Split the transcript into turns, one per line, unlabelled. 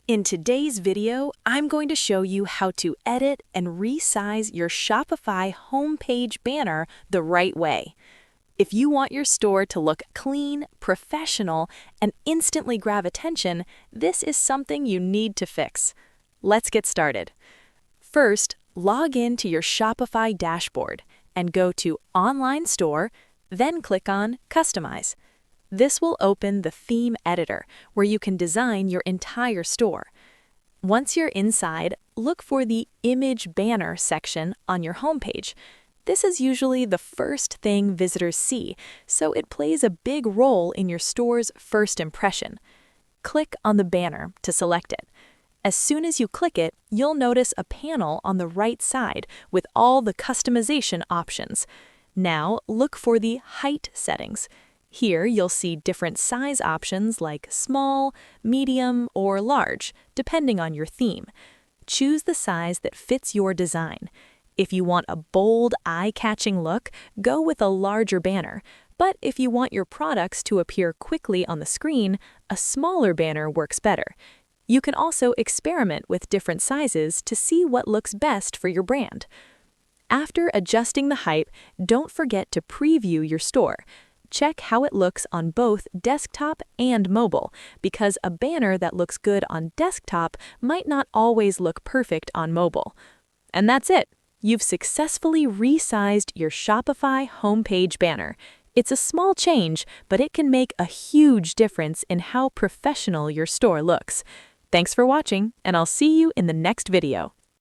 In today's video, I'm going to show you how to edit and resize your Shopify homepage banner the right way. If you want your store to look clean, professional, and instantly grab attention, this is something you need to fix. Let's get started. First, log in to your Shopify dashboard and go to Online Store, then click on Customize. This will open the theme editor, where you can design your entire store. Once you're inside, look for the Image Banner section on your homepage. This is usually the first thing visitors see, so it plays a big role in your store's first impression. Click on the banner to select it. As soon as you click it, you'll notice a panel on the right side with all the customization options. Now, look for the height settings. Here, you'll see different size options like small, medium, or large, depending on your theme. Choose the size that fits your design. If you want a bold, eye-catching look, go with a larger banner. But if you want your products to appear quickly on the screen, a smaller banner works better. You can also experiment with different sizes to see what looks best for your brand. After adjusting the height, don't forget to preview your store. Check how it looks on both desktop and mobile, because a banner that looks good on desktop might not always look perfect on mobile. And that's it. You've successfully resized your Shopify homepage banner. It's a small change, but it can make a huge difference in how professional your store looks. Thanks for watching, and I'll see you in the next video.